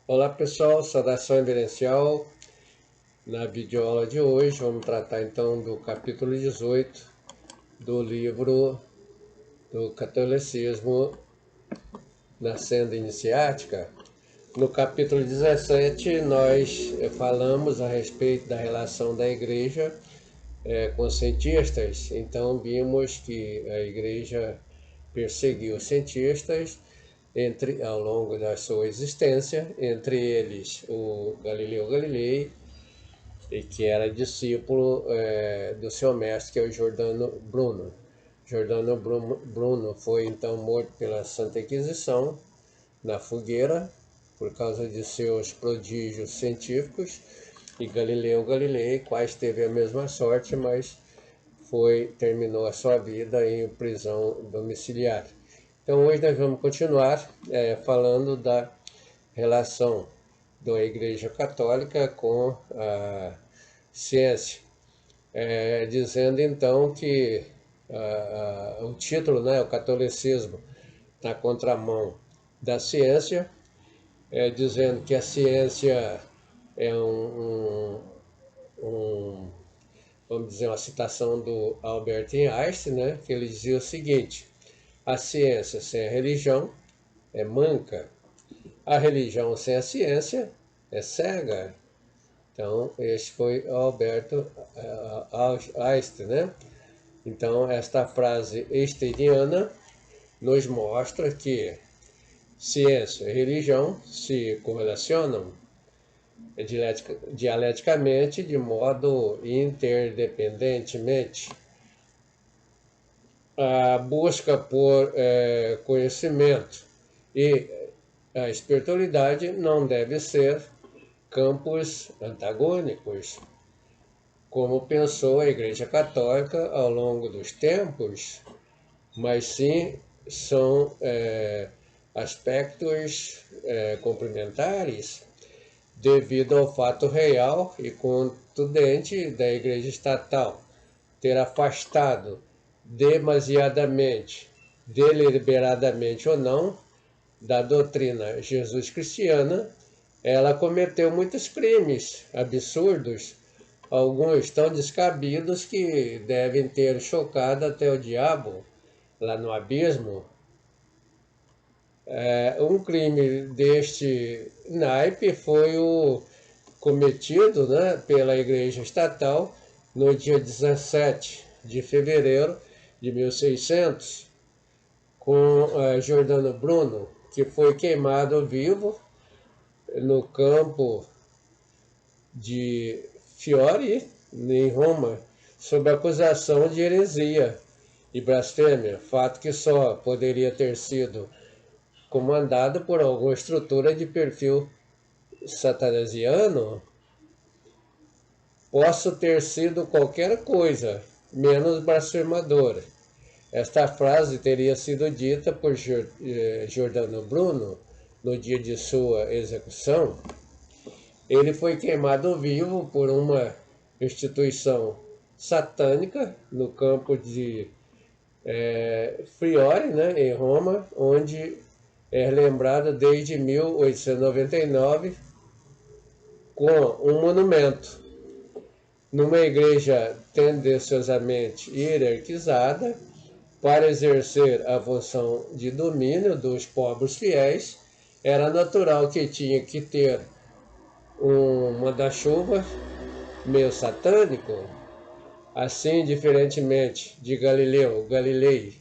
Olá pessoal, saudação reverencial. Na videoaula de hoje vamos tratar então do capítulo 18 do livro do Catolicismo na Senda Iniciática. No capítulo 17 nós falamos a respeito da relação da igreja com os cientistas. Então vimos que a igreja perseguiu os cientistas ao longo da sua existência, entre eles o Galileu Galilei, e que era discípulo do seu mestre, que é o Giordano Bruno. Giordano Bruno foi então morto pela Santa Inquisição na fogueira por causa de seus prodígios científicos, e Galileu Galilei quase teve a mesma sorte, mas terminou a sua vida em prisão domiciliar. Então hoje nós vamos continuar falando da relação da Igreja Católica com a ciência, dizendo então que o título, o catolicismo, na contramão da ciência, dizendo que a ciência é vamos dizer, uma citação do Albert Einstein, né, que ele dizia o seguinte: a ciência sem a religião é manca, a religião sem a ciência é cega. Então, este foi Alberto Einstein, né? Então, esta frase einsteiniana nos mostra que ciência e religião se correlacionam dialeticamente, de modo interdependentemente. A busca por conhecimento e a espiritualidade não deve ser campos antagônicos, como pensou a Igreja Católica ao longo dos tempos, mas sim são aspectos complementares, devido ao fato real e contundente da Igreja Estatal ter afastado demasiadamente, deliberadamente ou não, da doutrina Jesus cristiana. Ela cometeu muitos crimes absurdos, alguns tão descabidos que devem ter chocado até o diabo lá no abismo. Um crime deste naipe foi o cometido, né, pela Igreja Estatal no dia 17 de fevereiro de 1600, com Giordano Bruno, que foi queimado vivo no campo de Fiori, em Roma, sob acusação de heresia e blasfêmia, fato que só poderia ter sido comandado por alguma estrutura de perfil satanasiano. Posso ter sido qualquer coisa, menos blasfemador. Esta frase teria sido dita por Giordano Bruno no dia de sua execução. Ele foi queimado vivo por uma instituição satânica no campo de Fiori, né, em Roma, onde é lembrado desde 1899 com um monumento numa igreja tendenciosamente hierarquizada para exercer a função de domínio dos pobres fiéis. Era natural que tinha que ter um manda-chuva meio satânico. Assim, diferentemente de Galileu Galilei,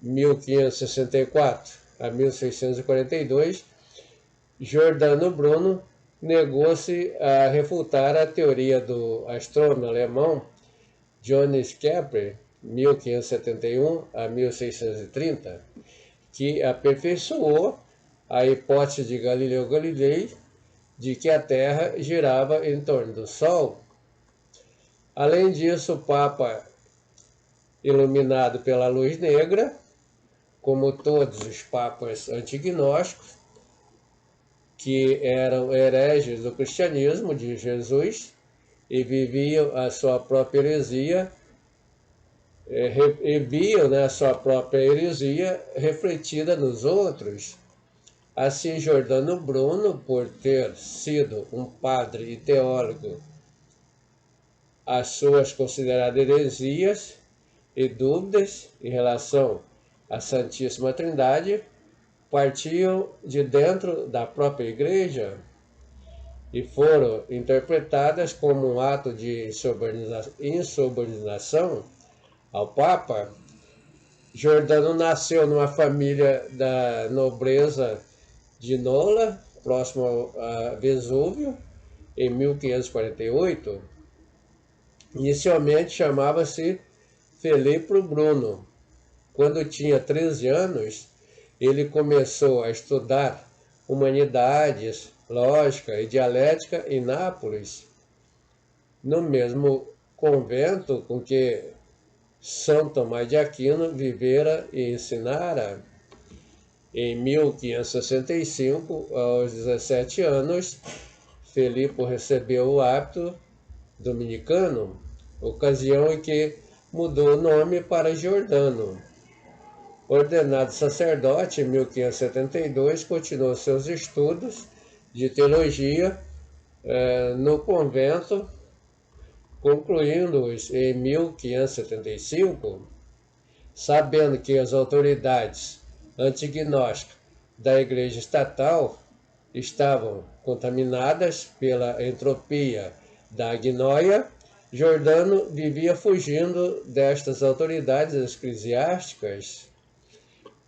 1564 a 1642, Giordano Bruno negou-se a refutar a teoria do astrônomo alemão Johannes Kepler, 1571 a 1630, que aperfeiçoou a hipótese de Galileu Galilei de que a Terra girava em torno do Sol. Além disso, o Papa, iluminado pela luz negra, como todos os papas antignósticos, que eram hereges do cristianismo de Jesus e viviam a sua própria heresia, e viam, né, a sua própria heresia refletida nos outros. Assim, Giordano Bruno, por ter sido um padre e teólogo, as suas consideradas heresias e dúvidas em relação à Santíssima Trindade partiam de dentro da própria igreja e foram interpretadas como um ato de insubordinação ao Papa. Giordano nasceu numa família da nobreza de Nola, próximo a Vesúvio, em 1548. Inicialmente chamava-se Felipe Bruno. Quando tinha 13 anos, ele começou a estudar humanidades, lógica e dialética em Nápoles, no mesmo convento com que São Tomás de Aquino vivera e ensinara. Em 1565, aos 17 anos, Felipe recebeu o hábito dominicano, ocasião em que mudou o nome para Giordano. Ordenado sacerdote em 1572, continuou seus estudos de teologia no convento, concluindo-os em 1575, sabendo que as autoridades antignósticas da Igreja Estatal estavam contaminadas pela entropia da agnóia. Giordano vivia fugindo destas autoridades eclesiásticas.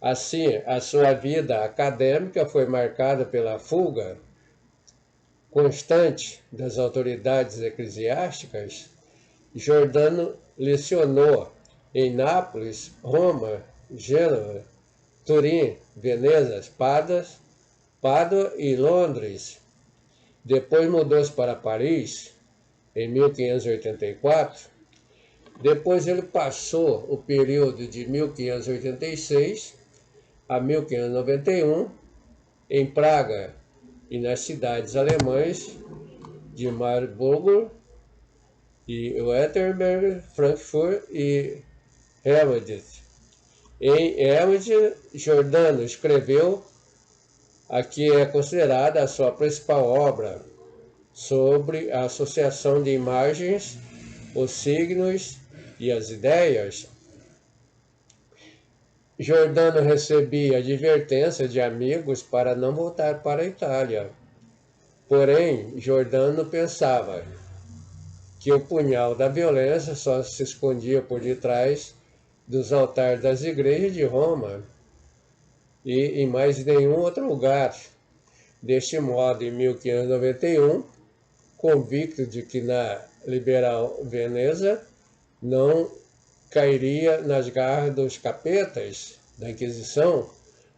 Assim, a sua vida acadêmica foi marcada pela fuga constante das autoridades eclesiásticas. Giordano lecionou em Nápoles, Roma, Gênova, Turim, Veneza, Pádua e Londres. Depois mudou-se para Paris, em 1584. Depois ele passou o período de 1586 a 1591 em Praga e nas cidades alemãs de Marburgo e Wittenberg, Frankfurt e Helmstedt. Em Helmstedt, Giordano escreveu a que é considerada a sua principal obra sobre a associação de imagens, os signos e as ideias. Giordano recebia advertência de amigos para não voltar para a Itália. Porém, Giordano pensava que o punhal da violência só se escondia por detrás dos altares das igrejas de Roma e em mais nenhum outro lugar. Deste modo, em 1591, convicto de que na liberal Veneza não cairia nas garras dos capetas da Inquisição,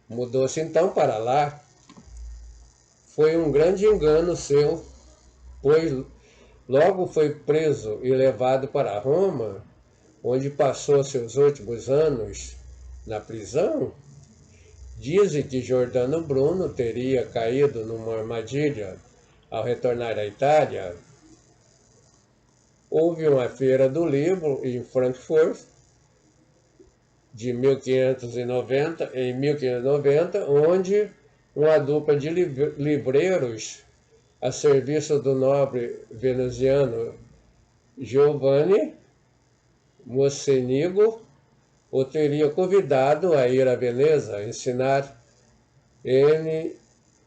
mudou-se então para lá. Foi um grande engano seu, pois logo foi preso e levado para Roma, onde passou seus últimos anos na prisão. Dizem que Giordano Bruno teria caído numa armadilha ao retornar à Itália. Houve uma feira do livro em Frankfurt em 1590, onde uma dupla de livreiros a serviço do nobre veneziano Giovanni Mocenigo o teria convidado a ir a Veneza ensinar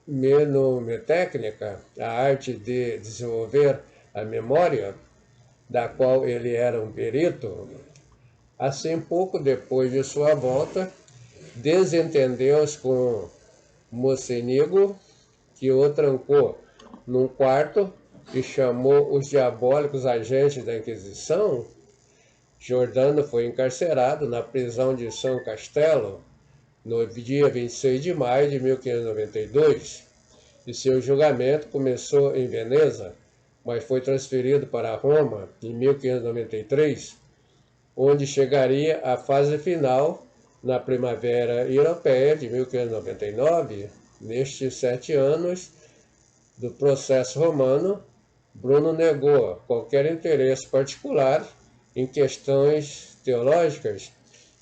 mnemotécnica, a arte de desenvolver a memória, da qual ele era um perito. Assim, pouco depois de sua volta, desentendeu-se com Mocenigo, que o trancou num quarto e chamou os diabólicos agentes da Inquisição. Giordano foi encarcerado na prisão de São Castelo no dia 26 de maio de 1592, e seu julgamento começou em Veneza, mas foi transferido para Roma em 1593, onde chegaria à fase final na Primavera Europeia de 1599. Nestes 7 anos do processo romano, Bruno negou qualquer interesse particular em questões teológicas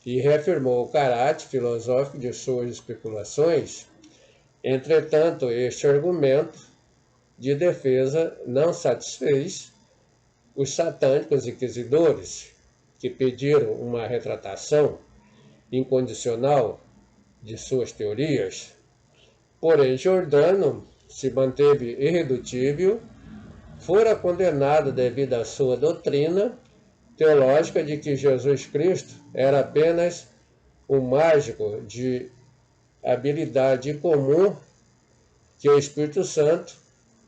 e reafirmou o caráter filosófico de suas especulações. Entretanto, este argumento de defesa não satisfez os satânicos inquisidores, que pediram uma retratação incondicional de suas teorias. Porém, Giordano se manteve irredutível, fora condenado devido à sua doutrina teológica de que Jesus Cristo era apenas um mágico de habilidade comum, que o Espírito Santo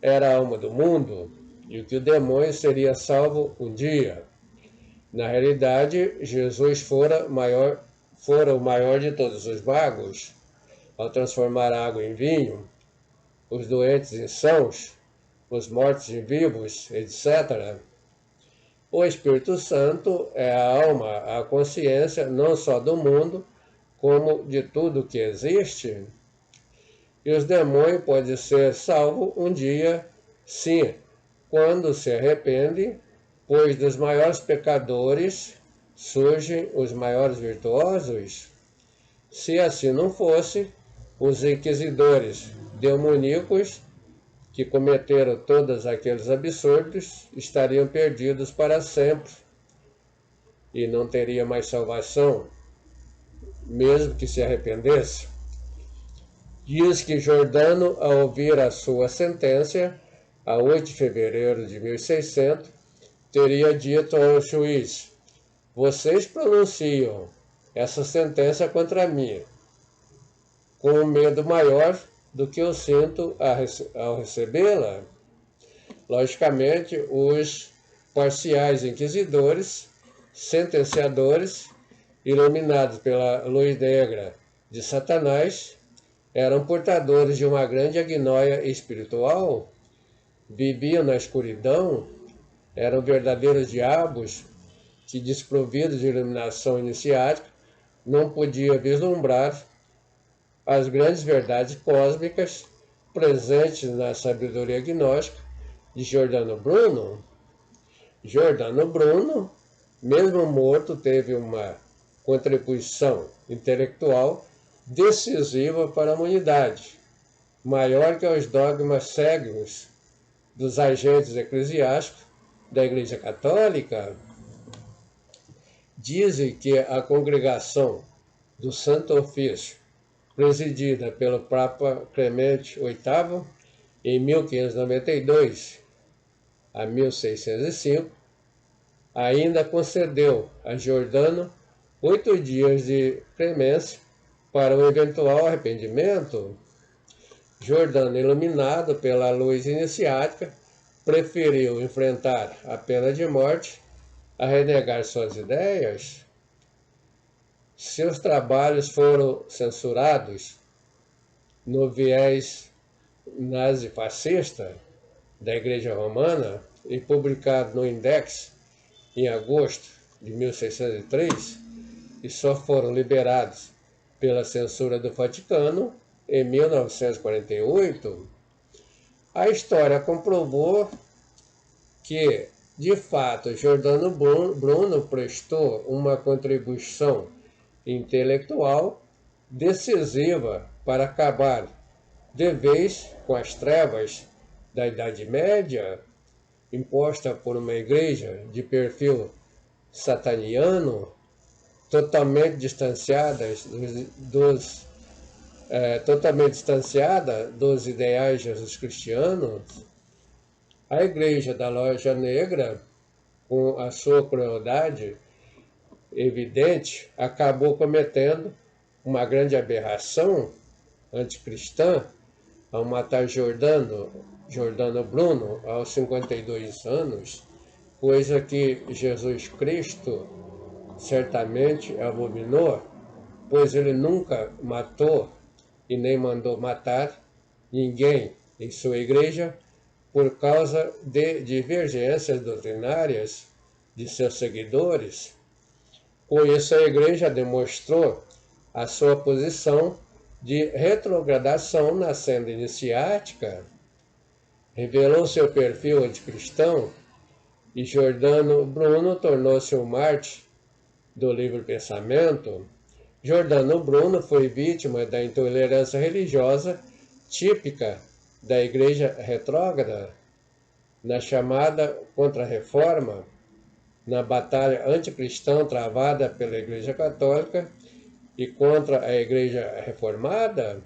era a alma do mundo e que o demônio seria salvo um dia. Na realidade, Jesus fora o maior de todos os magos, ao transformar a água em vinho, os doentes em sãos, os mortos em vivos, etc. O Espírito Santo é a alma, a consciência, não só do mundo, como de tudo que existe. E os demônios podem ser salvos um dia, sim, quando se arrependem, pois dos maiores pecadores surgem os maiores virtuosos. Se assim não fosse, os inquisidores demoníacos que cometeram todos aqueles absurdos estariam perdidos para sempre e não teria mais salvação, mesmo que se arrependesse. Diz que Giordano, ao ouvir a sua sentença, a 8 de fevereiro de 1600, teria dito ao juiz: vocês pronunciam essa sentença contra mim com um medo maior do que eu sinto ao recebê-la. Logicamente, os parciais inquisidores, sentenciadores, iluminados pela luz negra de Satanás, eram portadores de uma grande agnóia espiritual, viviam na escuridão, eram verdadeiros diabos que, desprovidos de iluminação iniciática, não podiam vislumbrar as grandes verdades cósmicas presentes na sabedoria gnóstica de Giordano Bruno. Giordano Bruno, mesmo morto, teve uma contribuição intelectual decisiva para a humanidade, maior que os dogmas cegos dos agentes eclesiásticos da Igreja Católica. Dizem que a congregação do Santo Ofício, presidida pelo Papa Clemente VIII, em 1592 a 1605, ainda concedeu a Giordano 8 dias de clemência para um eventual arrependimento. Giordano, iluminado pela luz iniciática, preferiu enfrentar a pena de morte a renegar suas ideias. Seus trabalhos foram censurados no viés nazifascista da Igreja Romana e publicado no Index em agosto de 1603, e só foram liberados pela censura do Vaticano em 1948. A história comprovou que, de fato, Giordano Bruno prestou uma contribuição intelectual decisiva para acabar de vez com as trevas da Idade Média, imposta por uma igreja de perfil sataniano, totalmente distanciada dos ideais Jesus-cristianos. A Igreja da Loja Negra, com a sua crueldade evidente, acabou cometendo uma grande aberração anticristã ao matar Giordano Bruno aos 52 anos, coisa que Jesus Cristo certamente abominou, pois ele nunca matou e nem mandou matar ninguém em sua igreja por causa de divergências doutrinárias de seus seguidores. Com isso, a igreja demonstrou a sua posição de retrogradação na senda iniciática, revelou seu perfil anticristão, e Giordano Bruno tornou-se um mártir do livre pensamento. Giordano Bruno foi vítima da intolerância religiosa típica da Igreja retrógrada, na chamada Contra-Reforma, na batalha anticristã travada pela Igreja Católica e contra a Igreja Reformada,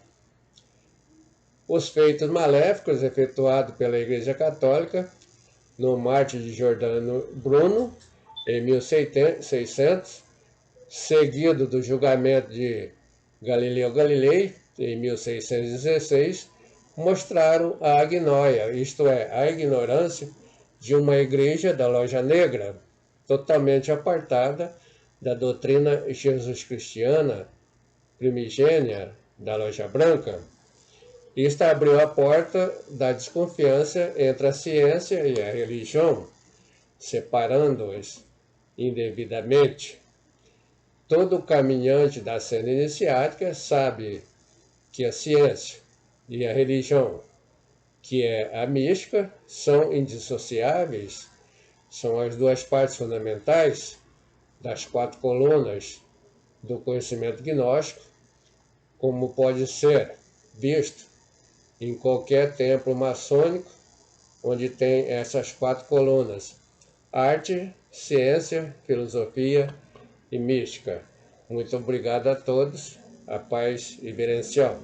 os feitos maléficos efetuados pela Igreja Católica no mártir de Giordano Bruno, em 1600, seguido do julgamento de Galileu Galilei, em 1616, mostraram a agnóia, isto é, a ignorância de uma igreja da loja negra, totalmente apartada da doutrina Jesus-cristiana primigênia da loja branca. Isto abriu a porta da desconfiança entre a ciência e a religião, separando-os indevidamente. Todo caminhante da cena iniciática sabe que a ciência e a religião, que é a mística, são indissociáveis, são as duas partes fundamentais das 4 colunas do conhecimento gnóstico, como pode ser visto em qualquer templo maçônico, onde tem essas 4 colunas: arte, ciência, filosofia e mística. Muito obrigado a todos. A paz iberencial.